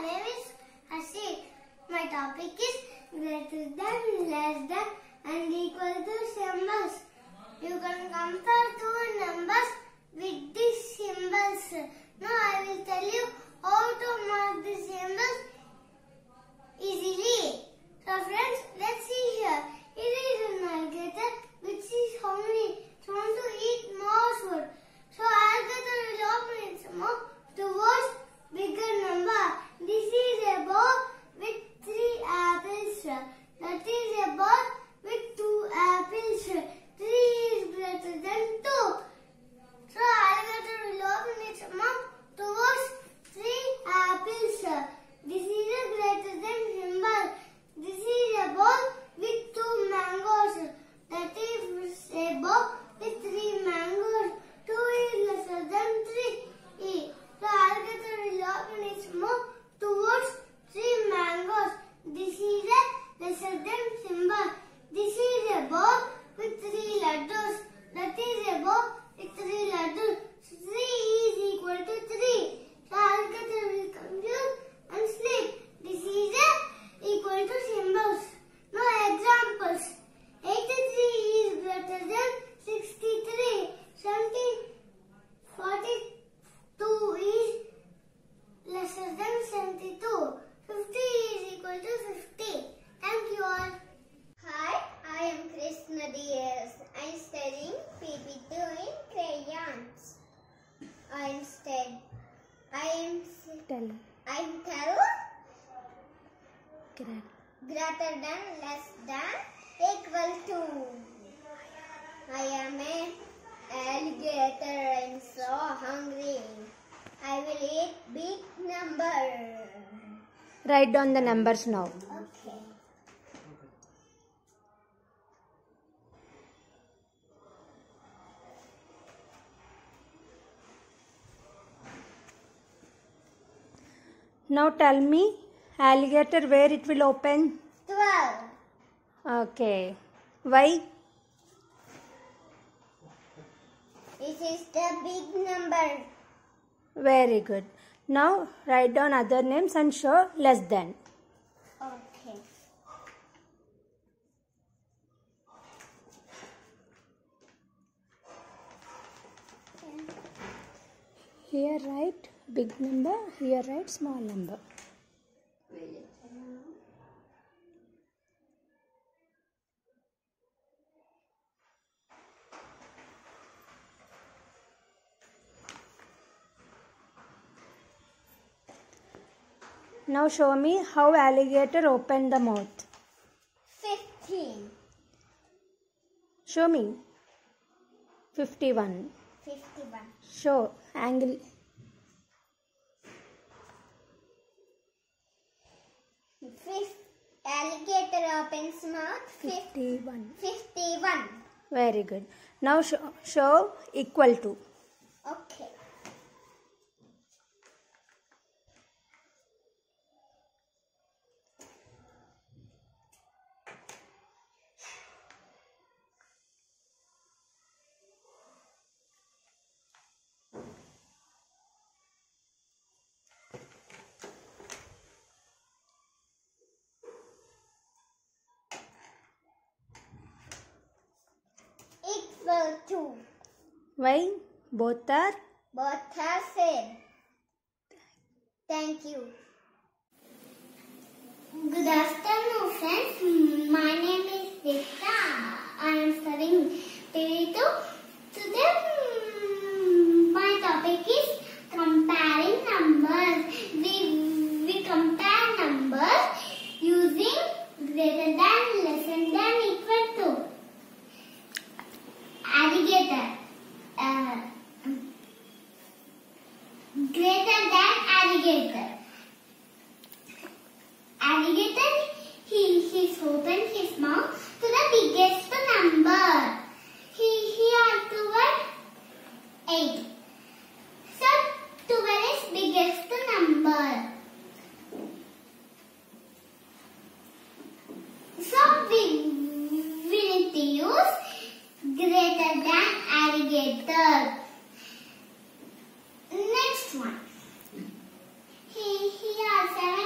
name is Harshit. My topic is greater than, less than and equal to symbols. You can compare two numbers with these symbols. Now I will tell you how to mark the symbols easily. So friends, let's see here. It is an alligator which is hungry. It wants to eat more food. So alligator will open its mouth towards bigger number. This is a ball with 3 apples. That is a ball with 2 apples. 3 is greater than 2. So alligator will open its mouth towards 3 apples. This is a greater than symbol. This is a ball with 2 mangoes. That is a ball with 3 mangoes. 2 is lesser than 3. So alligator will open its mouth towards 3 mangoes. This is a lesser than symbol. This is a ball with 3 laddus. That is a ball with 3 laddus. 3 is equal to 3. So alligator will confuse and sleep. This is a equal to symbols. Now examples. 83 is greater than 63. 42 is lesser than 72. 50 is equal to 50. Thank you all. Hi, I am Krishna DS. I am studying PP2 in Crayons. I am greater than, less than, equal to. I am an alligator. I am so hungry. I will eat big number. Write down the numbers now. Okay. Now tell me, alligator, where it will open? 12. Okay. Why? This is the big number. Very good. Now write down other names and show less than. Okay. Here write big number, here write small number. Now show me how alligator opened the mouth. 15. Show me. 51. 51. Show angle. Alligator opens mouth. 51. 51. Very good. Now show equal to. Okay. Equal to. Why? Both are? Both are same. Thank you. Good afternoon, friends. My name is Rita. I am studying PP2. Today, my topic is comparing numbers. We compare numbers using greater than, less than, equal to. Alligator. Greater than alligator. Alligator, he's opened his mouth to the biggest number. He had to write 8. So 12 is biggest number. So we need to use greater than alligator. Next one. He has 7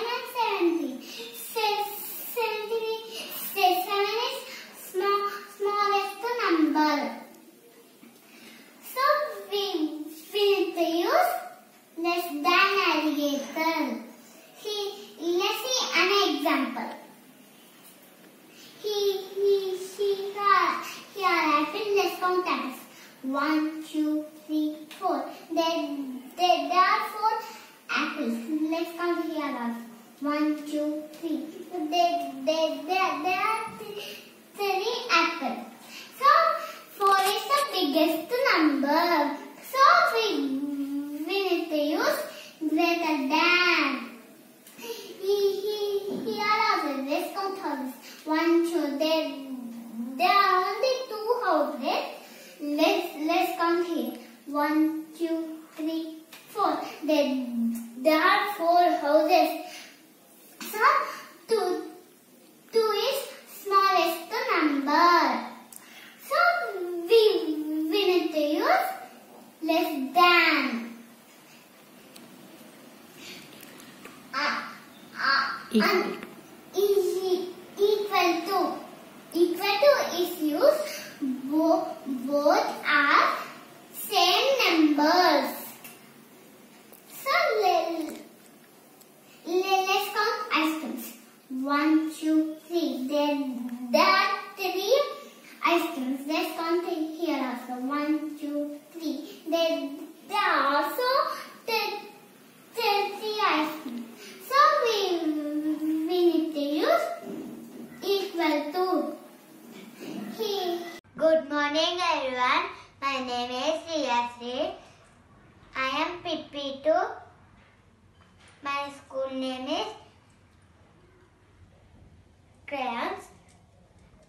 2, 3, 4. There are 4 apples. Let's count here also. 1, 2, 3. There are 3 apples. So 4 is the biggest number. So we need to use greater than. Here also, let's count houses. 1, 2. There are only 2 houses. Let's count here. 1, 2, 3, 4. There are 4 houses. So 2 is smallest number. So we need to use less than. Equal to is used. Both are same numbers. So let's count ice creams. 1, 2, 3. There are 3 ice creams. Let's count it here also. 1, 2, 3. There are also 3 ice creams. So we need to use equal to. Good morning everyone. My name is Riyasri. I am PP2. My school name is Crayons.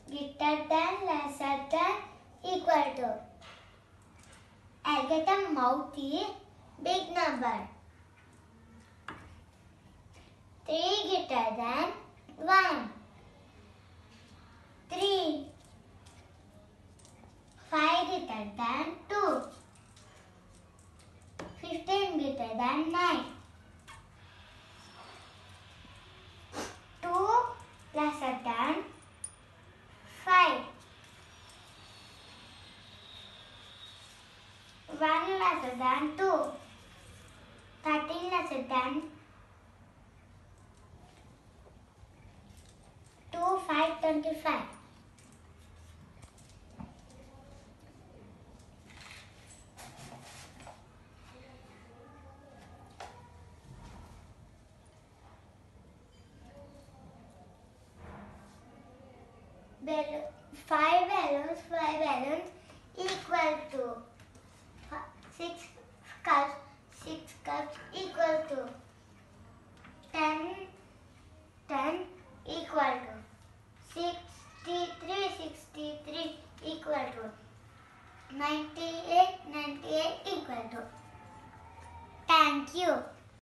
Greater than, lesser than, equal to. Alligator mouth is big number. 3 greater than 1. 3. 5 greater than 2. 15 greater than 9. 2 lesser than 5. 1 lesser than 2. 13 lesser than 2, 5, 25. Five balloons equal to 6 cups equal to 10 equal to 63 equal to 98 equal to. Thank you.